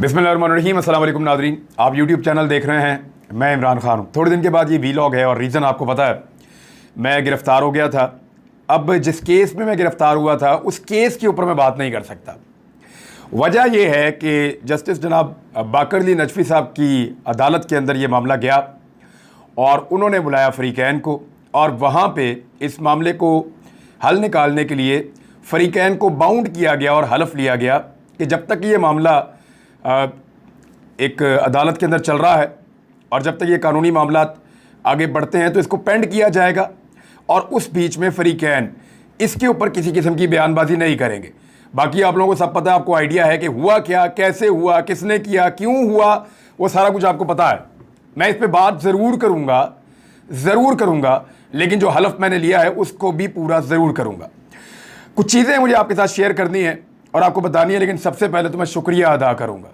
बिस्मिल्लाहिर्रहमानिर्रहीम। अस्सलाम वालेकुम नाज़रीन, आप यूट्यूब चैनल देख रहे हैं। मैं इमरान खान हूँ। थोड़े दिन के बाद ये वीलॉग है और रीज़न आपको पता है, मैं गिरफ़्तार हो गया था। अब जिस केस में मैं गिरफ़्तार हुआ था उस केस के ऊपर मैं बात नहीं कर सकता। वजह यह है कि जस्टिस जनाब बाकर अली नजफ़ी साहब की अदालत के अंदर ये मामला गया और उन्होंने बुलाया फ़रीक़ैन को, और वहाँ पे इस मामले को हल निकालने के लिए फ़रीक़ैन को बाउंड किया गया और हलफ लिया गया कि जब तक ये मामला एक अदालत के अंदर चल रहा है और जब तक ये कानूनी मामला आगे बढ़ते हैं तो इसको पेंड किया जाएगा, और उस बीच में फ़रीक़ैन इसके ऊपर किसी किस्म की बयानबाजी नहीं करेंगे। बाकी आप लोगों को सब पता है, आपको आइडिया है कि हुआ क्या, कैसे हुआ, किसने किया, क्यों हुआ, वो सारा कुछ आपको पता है। मैं इस पर बात ज़रूर करूँगा, लेकिन जो हलफ मैंने लिया है उसको भी पूरा ज़रूर करूँगा। कुछ चीज़ें मुझे आपके साथ शेयर करनी है और आपको बतानी है, लेकिन सबसे पहले तो मैं शुक्रिया अदा करूँगा।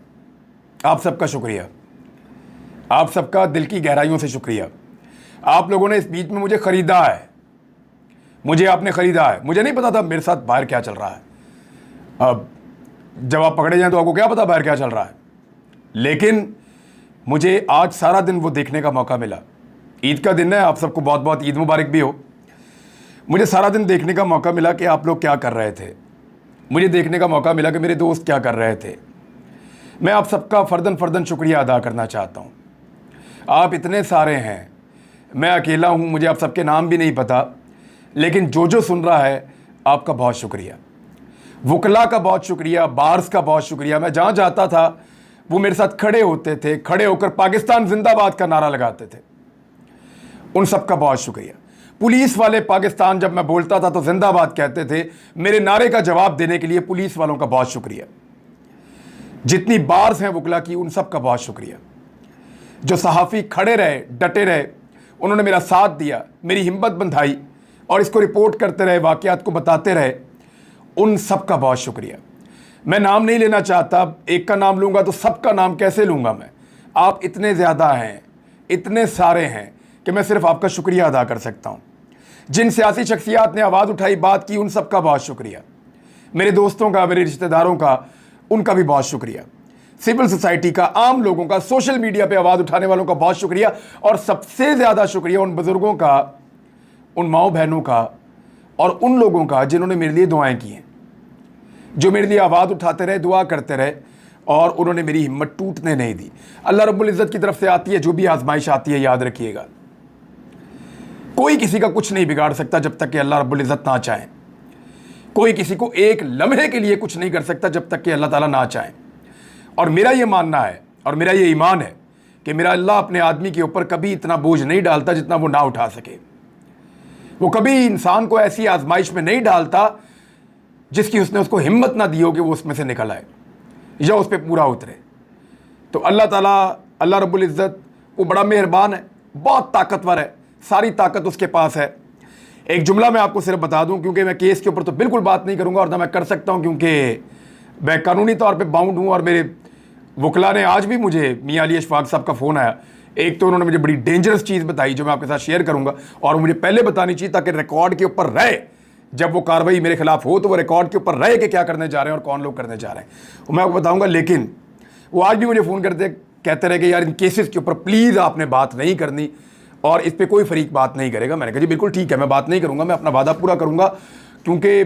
आप सबका शुक्रिया, आप सबका दिल की गहराइयों से शुक्रिया। आप लोगों ने इस बीच में मुझे ख़रीदा है, मुझे आपने ख़रीदा है। मुझे नहीं पता था मेरे साथ बाहर क्या चल रहा है। अब जब आप पकड़े जाएं तो आपको क्या पता बाहर क्या चल रहा है, लेकिन मुझे आज सारा दिन वो देखने का मौका मिला। ईद का दिन है, आप सबको बहुत बहुत ईद मुबारक भी हो। मुझे सारा दिन देखने का मौका मिला कि आप लोग क्या कर रहे थे। मुझे देखने का मौका मिला कि मेरे दोस्त क्या कर रहे थे। मैं आप सबका फ़र्दन शुक्रिया अदा करना चाहता हूँ। आप इतने सारे हैं, मैं अकेला हूँ, मुझे आप सबके नाम भी नहीं पता, लेकिन जो सुन रहा है आपका बहुत शुक्रिया। वकला का बहुत शुक्रिया, बार्स का बहुत शुक्रिया। मैं जहाँ जाता था वो मेरे साथ खड़े होते थे, खड़े होकर पाकिस्तान जिंदाबाद का नारा लगाते थे। उन सब का बहुत शुक्रिया। पुलिस वाले पाकिस्तान जब मैं बोलता था तो जिंदाबाद कहते थे। मेरे नारे का जवाब देने के लिए पुलिस वालों का बहुत शुक्रिया। जितनी बार्स हैं वकला की, उन सब का बहुत शुक्रिया। जो सहाफ़ी खड़े रहे, डटे रहे, उन्होंने मेरा साथ दिया, मेरी हिम्मत बंधाई और इसको रिपोर्ट करते रहे, वाक़यात को बताते रहे, उन सब का बहुत शुक्रिया। मैं नाम नहीं लेना चाहता, एक का नाम लूँगा तो सबका नाम कैसे लूँगा मैं। आप इतने ज़्यादा हैं, इतने सारे हैं कि मैं सिर्फ आपका शुक्रिया अदा कर सकता हूँ। जिन सियासी शख्सियात ने आवाज़ उठाई, बात की, उन सब का बहुत शुक्रिया। मेरे दोस्तों का, मेरे रिश्तेदारों का, उनका भी बहुत शुक्रिया। सिविल सोसाइटी का, आम लोगों का, सोशल मीडिया पे आवाज़ उठाने वालों का बहुत शुक्रिया। और सबसे ज़्यादा शुक्रिया उन बुज़ुर्गों का, उन माओ बहनों का और उन लोगों का जिन्होंने मेरे लिए दुआएं की हैं, जो मेरे लिए आवाज़ उठाते रहे, दुआ करते रहे और उन्होंने मेरी हिम्मत टूटने नहीं दी। अल्लाह रब्बुल इज़्ज़त की तरफ से आती है जो भी आजमाइश आती है, याद रखिएगा, कोई किसी का कुछ नहीं बिगाड़ सकता जब तक कि अल्लाह रब्बुल इज़्ज़त ना चाहे। कोई किसी को एक लम्हे के लिए कुछ नहीं कर सकता जब तक कि अल्लाह ताला ना चाहे। और मेरा ये मानना है और मेरा ये ईमान है कि मेरा अल्लाह अपने आदमी के ऊपर कभी इतना बोझ नहीं डालता जितना वो ना उठा सके। वो कभी इंसान को ऐसी आजमाइश में नहीं डालता जिसकी उसने उसको हिम्मत ना दी हो कि वो उसमें से निकल आए या उस पर पूरा उतरे। तो अल्लाह ताला, अल्लाह रब्बुल इज़्ज़त, वो बड़ा मेहरबान है, बहुत ताकतवर है, सारी ताकत उसके पास है। एक जुमला मैं आपको सिर्फ बता दूं, क्योंकि मैं केस के ऊपर तो बिल्कुल बात नहीं करूंगा और ना मैं कर सकता हूं, क्योंकि मैं कानूनी तौर पे बाउंड हूं। और मेरे वकला ने आज भी मुझे, मियां अली अशफाक साहब का फ़ोन आया, एक तो उन्होंने मुझे बड़ी डेंजरस चीज़ बताई जो मैं आपके साथ शेयर करूंगा, और मुझे पहले बतानी चाहिए ताकि रिकॉर्ड के ऊपर रहे, जब वो कार्रवाई मेरे खिलाफ हो तो वो रिकॉर्ड के ऊपर रहे कि क्या करने जा रहे हैं और कौन लोग करने जा रहे हैं, वो मैं आपको बताऊँगा। लेकिन वो आज भी मुझे फ़ोन करते कहते रहे कि यार इन केसेस के ऊपर प्लीज़ आपने बात नहीं करनी और इस पर कोई फरीक बात नहीं करेगा। मैंने कहा जी बिल्कुल ठीक है, मैं बात नहीं करूंगा, मैं अपना वादा पूरा करूंगा, क्योंकि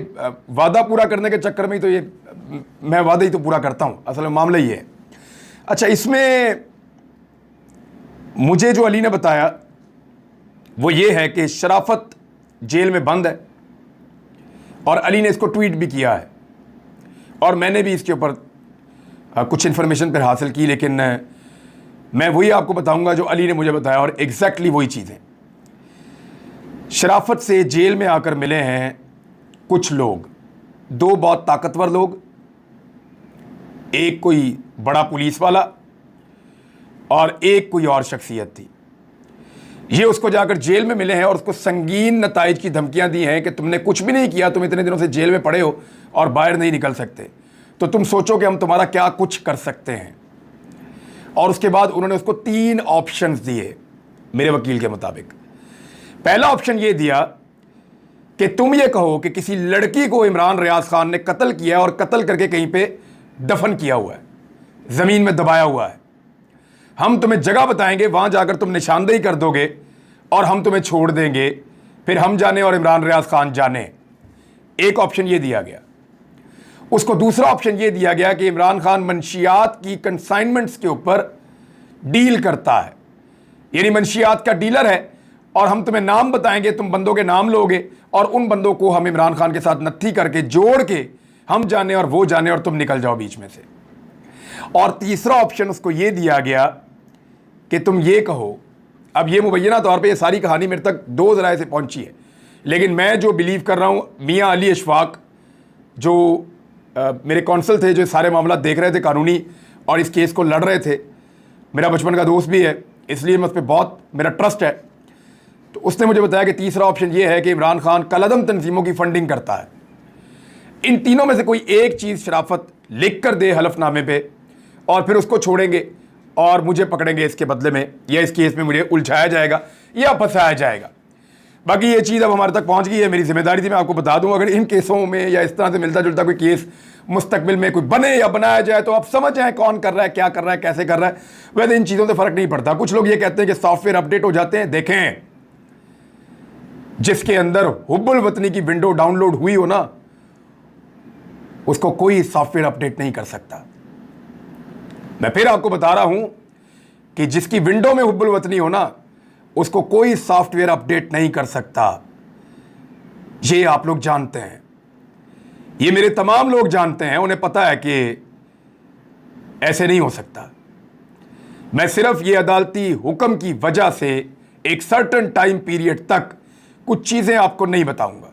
वादा पूरा करने के चक्कर में ही तो ये मैं वादा ही तो पूरा करता हूं, असल में मामला ये है। अच्छा, इसमें मुझे जो अली ने बताया वो ये है कि शराफत जेल में बंद है और अली ने इसको ट्वीट भी किया है और मैंने भी इसके ऊपर कुछ इन्फॉर्मेशन पर हासिल की, लेकिन मैं वही आपको बताऊंगा जो अली ने मुझे बताया और एग्जैक्टली वही चीज़ें। शराफत से जेल में आकर मिले हैं कुछ लोग, दो बहुत ताकतवर लोग, एक कोई बड़ा पुलिस वाला और एक कोई और शख्सियत थी। ये उसको जाकर जेल में मिले हैं और उसको संगीन नताइज की धमकियां दी हैं कि तुमने कुछ भी नहीं किया, तुम इतने दिनों से जेल में पड़े हो और बाहर नहीं निकल सकते, तो तुम सोचो कि हम तुम्हारा क्या कुछ कर सकते हैं। और उसके बाद उन्होंने उसको 3 ऑप्शंस दिए मेरे वकील के मुताबिक। पहला ऑप्शन ये दिया कि तुम ये कहो कि किसी लड़की को इमरान रियाज खान ने कत्ल किया और कत्ल करके कहीं पे दफन किया हुआ है, ज़मीन में दबाया हुआ है। हम तुम्हें जगह बताएंगे, वहां जाकर तुम निशानदेही कर दोगे और हम तुम्हें छोड़ देंगे, फिर हम जाने और इमरान रियाज खान जाने। एक ऑप्शन ये दिया गया। उसको दूसरा ऑप्शन ये दिया गया कि इमरान खान मंशियात की कंसाइनमेंट्स के ऊपर डील करता है, यानी मंशियात का डीलर है, और हम तुम्हें नाम बताएंगे, तुम बंदों के नाम लोगे और उन बंदों को हम इमरान खान के साथ नत्थी करके जोड़ के हम जाने और वो जाने और तुम निकल जाओ बीच में से। और तीसरा ऑप्शन उसको ये दिया गया कि तुम ये कहो, अब ये मुबैना तौर पे ये सारी कहानी मेरे तक दो ज़राए से पहुंची है, लेकिन मैं जो बिलीव कर रहा हूँ, मियाँ अली अशफाक जो मेरे कौंसल थे, जो सारे मामला देख रहे थे कानूनी और इस केस को लड़ रहे थे, मेरा बचपन का दोस्त भी है, इसलिए मैं उस पर बहुत मेरा ट्रस्ट है। तो उसने मुझे बताया कि तीसरा ऑप्शन ये है कि इमरान खान कलअदम तंजीमों की फंडिंग करता है। इन तीनों में से कोई एक चीज़ शराफत लिख कर दे हलफनामे पे और फिर उसको छोड़ेंगे और मुझे पकड़ेंगे इसके बदले में, या इस केस में मुझे उलझाया जाएगा या फंसाया जाएगा। बाकी ये चीज़ अब हमारे तक पहुंच गई है, मेरी जिम्मेदारी थी मैं आपको बता दूं। अगर इन केसों में या इस तरह से मिलता जुलता कोई केस मुस्तकबिल में कोई बने या बनाया जाए तो आप समझ जाएं कौन कर रहा है, क्या कर रहा है, कैसे कर रहा है। वैसे इन चीज़ों से फ़र्क नहीं पड़ता। कुछ लोग ये कहते हैं कि सॉफ्टवेयर अपडेट हो जाते हैं। देखें, जिसके अंदर हुब्बुल वतनी की विंडो डाउनलोड हुई हो ना, उसको कोई सॉफ्टवेयर अपडेट नहीं कर सकता। मैं फिर आपको बता रहा हूं कि जिसकी विंडो में हुब्बुल वतनी हो ना, उसको कोई सॉफ्टवेयर अपडेट नहीं कर सकता। ये आप लोग जानते हैं, ये मेरे तमाम लोग जानते हैं, उन्हें पता है कि ऐसे नहीं हो सकता। मैं सिर्फ ये अदालती हुक्म की वजह से एक सर्टेन टाइम पीरियड तक कुछ चीजें आपको नहीं बताऊंगा,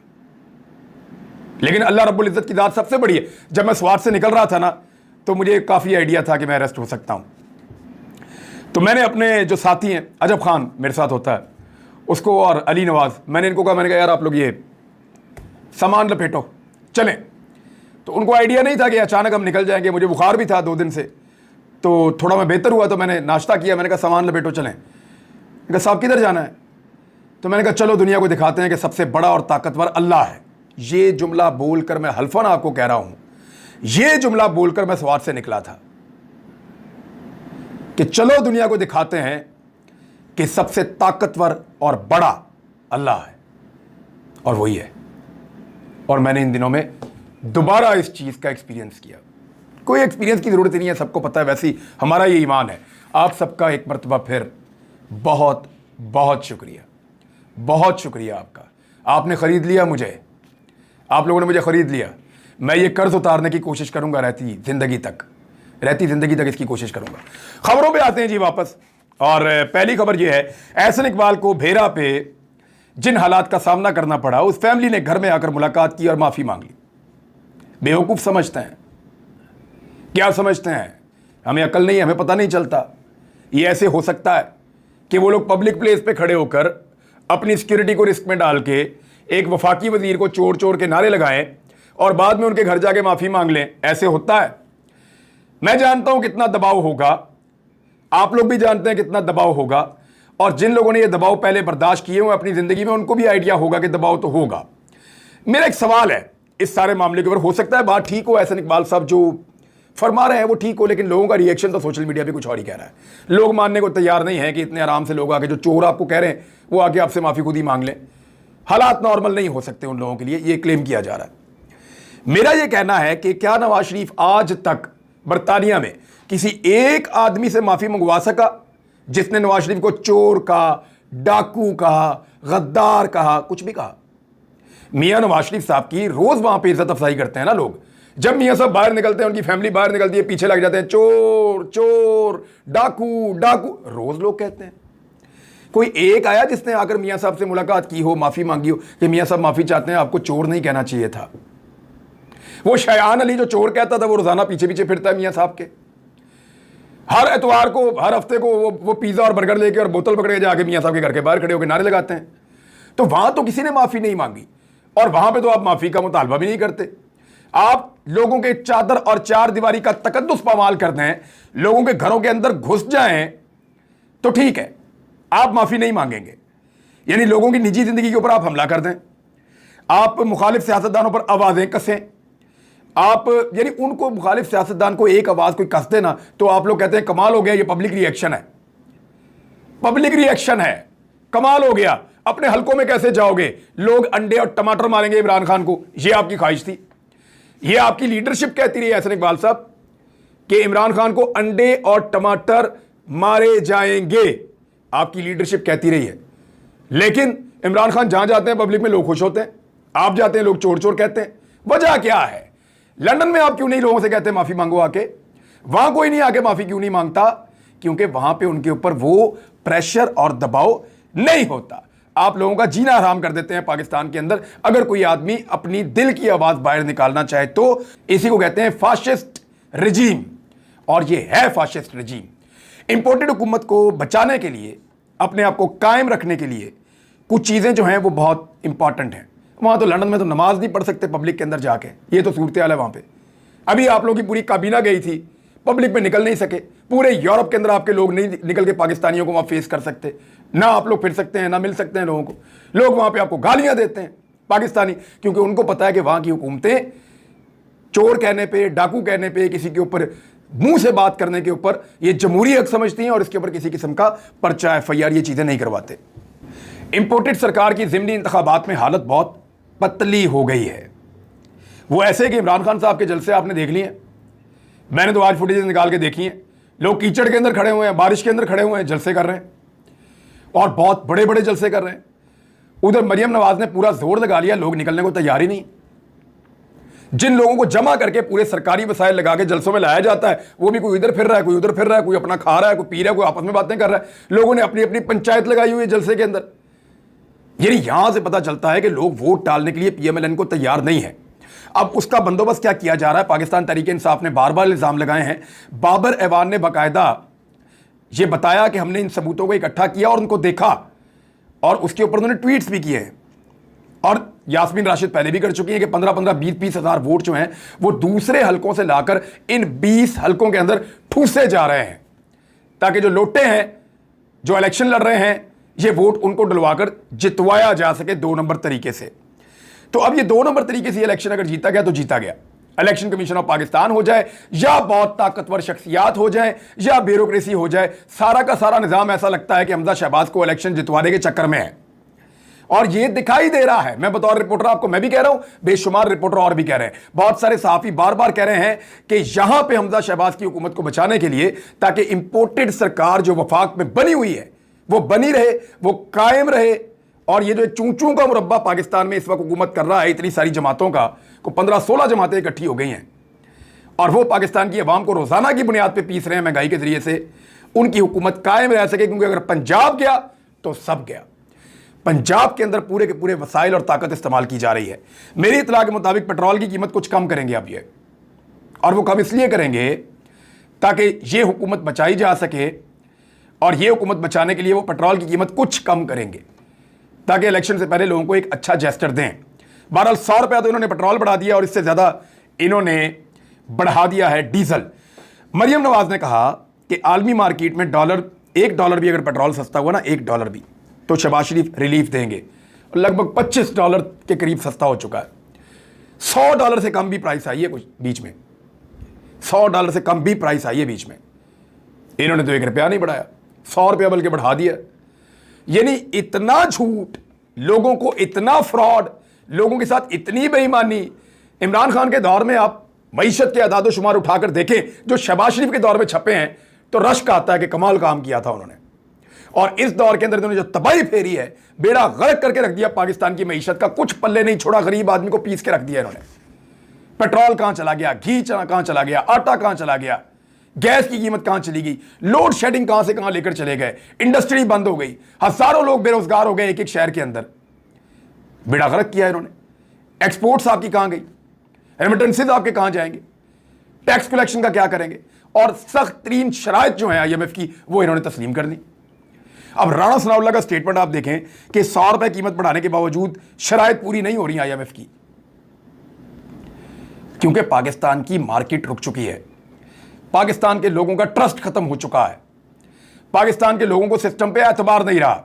लेकिन अल्लाह रब्बुल इज्जत की ज़ात सबसे बड़ी है। जब मैं स्वात से निकल रहा था ना, तो मुझे काफ़ी आइडिया था कि मैं अरेस्ट हो सकता हूं। तो मैंने अपने जो साथी हैं, अजब खान मेरे साथ होता है, उसको और अली नवाज, मैंने इनको कहा, मैंने कहा यार आप लोग ये सामान लपेटो चलें। तो उनको आइडिया नहीं था कि अचानक हम निकल जाएंगे। मुझे बुखार भी था 2 दिन से, तो थोड़ा मैं बेहतर हुआ, तो मैंने नाश्ता किया। मैंने कहा सामान लपेटो चलें। मैंने कहा साहब किधर जाना है? तो मैंने कहा चलो दुनिया को दिखाते हैं कि सबसे बड़ा और ताकतवर अल्लाह है। ये जुमला बोलकर मैं हल्फन आपको कह रहा हूं, ये जुमला बोलकर मैं स्वात से निकला था कि चलो दुनिया को दिखाते हैं कि सबसे ताकतवर और बड़ा अल्लाह है, और वही है। और मैंने इन दिनों में दोबारा इस चीज़ का एक्सपीरियंस किया। कोई एक्सपीरियंस की ज़रूरत नहीं है, सबको पता है, वैसे ही हमारा ये ईमान है। आप सबका एक मरतबा फिर बहुत बहुत शुक्रिया, बहुत शुक्रिया आपका। आपने ख़रीद लिया मुझे, आप लोगों ने मुझे ख़रीद लिया। मैं ये कर्ज उतारने की कोशिश करूंगा रहती ज़िंदगी तक इसकी कोशिश करूंगा। खबरों पे आते हैं जी वापस, और पहली खबर ये है, एहसन इकबाल को भेरा पे जिन हालात का सामना करना पड़ा, उस फैमिली ने घर में आकर मुलाकात की और माफ़ी मांग ली। बेवकूफ़ समझते हैं, क्या समझते हैं? हमें अकल नहीं, हमें पता नहीं चलता। ये ऐसे हो सकता है कि वो लोग पब्लिक प्लेस पे खड़े होकर अपनी सिक्योरिटी को रिस्क में डाल के एक वफाकी वजीर को चोर चोर के नारे लगाएं और बाद में उनके घर जाके माफ़ी मांग लें? ऐसे होता है? मैं जानता हूं कितना दबाव होगा, आप लोग भी जानते हैं कितना दबाव होगा, और जिन लोगों ने ये दबाव पहले बर्दाश्त किए हुए अपनी ज़िंदगी में, उनको भी आइडिया होगा कि दबाव तो होगा। मेरा एक सवाल है इस सारे मामले के ऊपर, हो सकता है बात ठीक हो, एहसन इकबाल साहब जो फरमा रहे हैं वो ठीक हो, लेकिन लोगों का रिएक्शन तो सोशल मीडिया पे कुछ और ही कह रहा है। लोग मानने को तैयार नहीं है कि इतने आराम से लोग आके, जो चोर आपको कह रहे हैं वो आके आपसे माफ़ी खुद ही मांग लें। हालात नॉर्मल नहीं हो सकते उन लोगों के लिए, ये क्लेम किया जा रहा है। मेरा ये कहना है कि क्या नवाज शरीफ आज तक बरतानिया में किसी एक आदमी से माफ़ी मंगवा सका जिसने नवाज शरीफ को चोर कहा, डाकू कहा, गद्दार कहा, कुछ भी कहा? मियाँ नवाज शरीफ साहब की रोज़ वहाँ पे इज्जत अफजाई करते हैं ना लोग। जब मियाँ साहब बाहर निकलते हैं, उनकी फैमिली बाहर निकलती है, पीछे लग जाते हैं, चोर चोर, डाकू डाकू, रोज़ लोग कहते हैं। कोई एक आया जिसने आकर मियाँ साहब से मुलाकात की हो, माफ़ी मांगी हो कि मियाँ साहब माफ़ी चाहते हैं, आपको चोर नहीं कहना चाहिए था? वो शयान अली जो चोर कहता था, वो रोज़ाना पीछे पीछे फिरता है मियाँ साहब के। हर एतवार को, हर हफ्ते को वो पिज़्ज़ा और बर्गर लेके और बोतल पकड़ के जाके मियाँ साहब के घर के बाहर खड़े होकर नारे लगाते हैं। तो वहाँ तो किसी ने माफ़ी नहीं मांगी, और वहाँ पे तो आप माफ़ी का मुतालबा भी नहीं करते। आप लोगों के चादर और चार दीवारी का तकद्दुस पामाल करते हैं, लोगों के घरों के अंदर घुस जाएं तो ठीक है, आप माफ़ी नहीं मांगेंगे। यानी लोगों की निजी ज़िंदगी के ऊपर आप हमला कर दें, आप मुखालिफ सियासतदानों पर आवाज़ें कसें, आप यानी उनको मुखालिफ सियासतदान को एक आवाज कोई कस देना तो आप लोग कहते हैं कमाल हो गया, ये पब्लिक रिएक्शन है। पब्लिक रिएक्शन है, कमाल हो गया। अपने हलकों में कैसे जाओगे? लोग अंडे और टमाटर मारेंगे इमरान खान को, ये आपकी ख्वाहिश थी, ये आपकी लीडरशिप कहती रही एहसन इकबाल साहब कि इमरान खान को अंडे और टमाटर मारे जाएंगे, आपकी लीडरशिप कहती रही है। लेकिन इमरान खान जहां जाते हैं पब्लिक में लोग खुश होते हैं, आप जाते हैं लोग चोर चोर कहते हैं। वजह क्या है? लंदन में आप क्यों नहीं लोगों से कहते माफी मांगो आके? वहां कोई नहीं आके माफी क्यों नहीं मांगता? क्योंकि वहां पे उनके ऊपर वो प्रेशर और दबाव नहीं होता। आप लोगों का जीना हराम कर देते हैं पाकिस्तान के अंदर। अगर कोई आदमी अपनी दिल की आवाज बाहर निकालना चाहे तो इसी को कहते हैं फाशिस्ट रजीम, और ये है फाशिस्ट रजीम। इंपोर्टेड हुकूमत को बचाने के लिए, अपने आप को कायम रखने के लिए कुछ चीजें जो हैं वो बहुत इंपॉर्टेंट हैं। वहां तो लंदन में तो नमाज नहीं पढ़ सकते पब्लिक के अंदर जाके, ये तो सूरत हाल है वहां पे। अभी आप लोगों की पूरी काबीना गई थी, पब्लिक में निकल नहीं सके। पूरे यूरोप के अंदर आपके लोग नहीं निकल के पाकिस्तानियों को वहां फेस कर सकते, ना आप लोग फिर सकते हैं, ना मिल सकते हैं लोगों को। लोग वहां पे आपको गालियां देते हैं पाकिस्तानी, क्योंकि उनको पता है कि वहां की हुकूमतें चोर कहने पे, डाकू कहने पे, किसी के ऊपर मुंह से बात करने के ऊपर ये जमहूरी हक समझती हैं और इसके ऊपर किसी किस्म का पर्चा FIR ये चीजें नहीं करवाते। इंपोर्टेड सरकार की ज़िमनी इंतखाबात में हालत बहुत पतली हो गई है। वो ऐसे कि इमरान खान साहब के जलसे आपने देख लिए हैं, मैंने तो आज फुटेज निकाल के देखी है। लोग कीचड़ के अंदर खड़े हुए हैं, बारिश के अंदर खड़े हुए हैं, जलसे कर रहे हैं, और बहुत बड़े बड़े जलसे कर रहे हैं। उधर मरियम नवाज ने पूरा जोर लगा लिया, लोग निकलने को तैयार ही नहीं। जिन लोगों को जमा करके पूरे सरकारी वसाइल लगा के जलसों में लाया जाता है, वो भी कोई इधर फिर रहा है, कोई उधर फिर रहा है, कोई अपना खा रहा है, कोई पी रहा है, कोई आपस में बातें कर रहा है। लोगों ने अपनी अपनी पंचायत लगाई हुई है जलसे के अंदर। यानी यहां से पता चलता है कि लोग वोट डालने के लिए PMLN को तैयार नहीं है। अब उसका बंदोबस्त क्या किया जा रहा है? पाकिस्तान तहरीक इंसाफ ने बार बार इल्जाम लगाए हैं। बाबर ऐवान ने बाकायदा ये बताया कि हमने इन सबूतों को इकट्ठा किया और उनको देखा, और उसके ऊपर उन्होंने ट्वीट्स भी किए हैं। और यास्मीन राशिद पहले भी कर चुकी हैं कि 15-15, 20-20 हज़ार वोट जो हैं वो दूसरे हलकों से लाकर इन 20 हलकों के अंदर ठूसे जा रहे हैं, ताकि जो लोटे हैं, जो इलेक्शन लड़ रहे हैं, ये वोट उनको डलवाकर जितवाया जा सके 2 नंबर तरीके से। तो अब ये 2 नंबर तरीके से इलेक्शन अगर जीता गया तो जीता गया। इलेक्शन कमीशन ऑफ पाकिस्तान हो जाए, या बहुत ताकतवर शख्सियात हो जाए, या ब्यूरोक्रेसी हो जाए, सारा का सारा निजाम ऐसा लगता है कि हमजा शहबाज को इलेक्शन जितवाने के चक्कर में है। और ये दिखाई दे रहा है। मैं बतौर रिपोर्टर आपको मैं भी कह रहा हूं, बेशुमार रिपोर्टर और भी कह रहे हैं, बहुत सारे सहाफी बार बार कह रहे हैं कि यहां पे हमजा शहबाज की हुकूमत को बचाने के लिए, ताकि इंपोर्टेड सरकार जो वफाक में बनी हुई है वो बनी रहे, वो कायम रहे। और ये जो चूं-चूं का मुरब्बा पाकिस्तान में इस वक्त हुकूमत कर रहा है, इतनी सारी जमातों का, को 15-16 जमातें इकट्ठी हो गई हैं, और वो पाकिस्तान की अवाम को रोजाना की बुनियाद पर पीस रहे हैं महंगाई के जरिए से। उनकी हुकूमत कायम रह सके, क्योंकि अगर पंजाब गया तो सब गया। पंजाब के अंदर पूरे के पूरे वसाइल और ताकत इस्तेमाल की जा रही है। मेरी इतला के मुताबिक पेट्रोल की कीमत कुछ कम करेंगे अब ये, और वो कम इसलिए करेंगे ताकि ये हुकूमत बचाई जा सके, और ये हुकूमत बचाने के लिए वो पेट्रोल की कीमत कुछ कम करेंगे ताकि इलेक्शन से पहले लोगों को एक अच्छा जेस्टर दें। बहरहाल 100 रुपया तो इन्होंने पेट्रोल बढ़ा दिया, और इससे ज़्यादा इन्होंने बढ़ा दिया है डीजल। मरियम नवाज ने कहा कि आलमी मार्केट में $1 भी अगर पेट्रोल सस्ता हुआ ना, $1 भी, तो शहबाज शरीफ रिलीफ देंगे। लगभग $25 के करीब सस्ता हो चुका है। $100 से कम भी प्राइस आई है कुछ बीच में, $100 से कम भी प्राइस आई है बीच में। इन्होंने तो $1 नहीं बढ़ाया, $100 बल्कि बढ़ा दिया। यानी इतना झूठ, लोगों को इतना फ्रॉड, लोगों के साथ इतनी बेईमानी। इमरान खान के दौर में आप मईशत के अदाद शुमार उठाकर देखें जो शहबाज शरीफ के दौर में छपे हैं, तो रश्क आता है कि कमाल काम किया था उन्होंने। और इस दौर के अंदर इन्होंने जो तबाही फेरी है, बेड़ा गर्क करके रख दिया पाकिस्तान की मईशत का, कुछ पल्ले नहीं छोड़ा, गरीब आदमी को पीस के रख दिया इन्होंने। पेट्रोल कहां चला गया, घी कहां चला गया, आटा कहां चला गया, गैस की कीमत कहां चली गई, लोड शेडिंग कहां से कहां लेकर चले गए, इंडस्ट्री बंद हो गई, हजारों लोग बेरोजगार हो गए एक एक शहर के अंदर। बेड़ा गर्क किया इन्होंने। एक्सपोर्ट्स आपकी कहां गई, रेमिटेंसेज आपके कहां जाएंगे, टैक्स कलेक्शन का क्या करेंगे, और सख्त तरीन शराइत जो है IMF की, वो इन्होंने तस्लीम कर दी। अब राणा सनाउल्लाह का स्टेटमेंट आप देखें कि $100 कीमत बढ़ाने के बावजूद शराइत पूरी नहीं हो रही IMF की, क्योंकि पाकिस्तान की मार्केट रुक चुकी है, पाकिस्तान के लोगों का ट्रस्ट खत्म हो चुका है, पाकिस्तान के लोगों को सिस्टम पे एतबार नहीं रहा।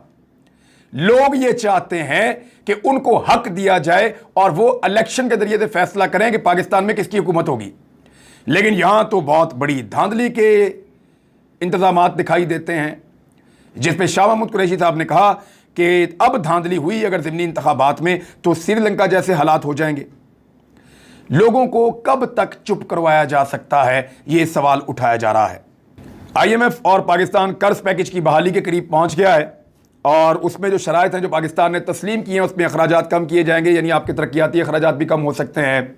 लोग ये चाहते हैं कि उनको हक दिया जाए और वो इलेक्शन के जरिए से फैसला करें कि पाकिस्तान में किसकी हुकूमत होगी। लेकिन यहां तो बहुत बड़ी धांधली के इंतजाम दिखाई देते हैं, जिसपे शाह महमूद कुरैशी साहब ने कहा कि अब धांधली हुई अगर ज़िमनी इंतखाबात में तो श्रीलंका जैसे हालात हो जाएंगे। लोगों को कब तक चुप करवाया जा सकता है, ये सवाल उठाया जा रहा है। IMF और पाकिस्तान कर्ज पैकेज की बहाली के करीब पहुंच गया है और उसमें जो शराइत हैं जो पाकिस्तान ने तस्लीम किए हैं उसमें अखराजात कम किए जाएंगे, यानी आपके तरक्याती अखराजात भी कम हो सकते हैं,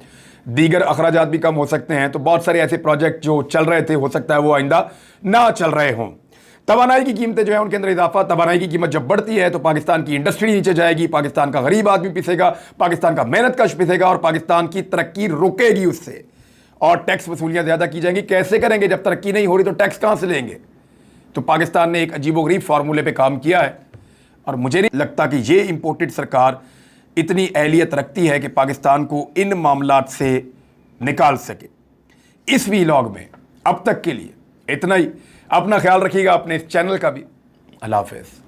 दीगर अखराजात भी कम हो सकते हैं। तो बहुत सारे ऐसे प्रोजेक्ट जो चल रहे थे हो सकता है वो आइंदा ना चल रहे हों। तवानाई की कीमतें जो है उनके अंदर इजाफा, तवानाई की कीमत जब बढ़ती है तो पाकिस्तान की इंडस्ट्री नीचे जाएगी, पाकिस्तान का गरीब आदमी पिसेगा, पाकिस्तान का मेहनत कश पिसेगा और पाकिस्तान की तरक्की रुकेगी उससे, और टैक्स वसूलियां ज़्यादा की जाएंगी। कैसे करेंगे जब तरक्की नहीं हो रही तो टैक्स कहाँ से लेंगे? तो पाकिस्तान ने एक अजीबोगरीब फार्मूले पे काम किया है और मुझे नहीं लगता कि ये इंपोर्टेड सरकार इतनी अहलियत रखती है कि पाकिस्तान को इन मामलात से निकाल सके। इस वीलॉग में अब तक के लिए इतना ही। अपना ख्याल रखिएगा, अपने इस चैनल का भी। अल्लाह हाफ़िज़।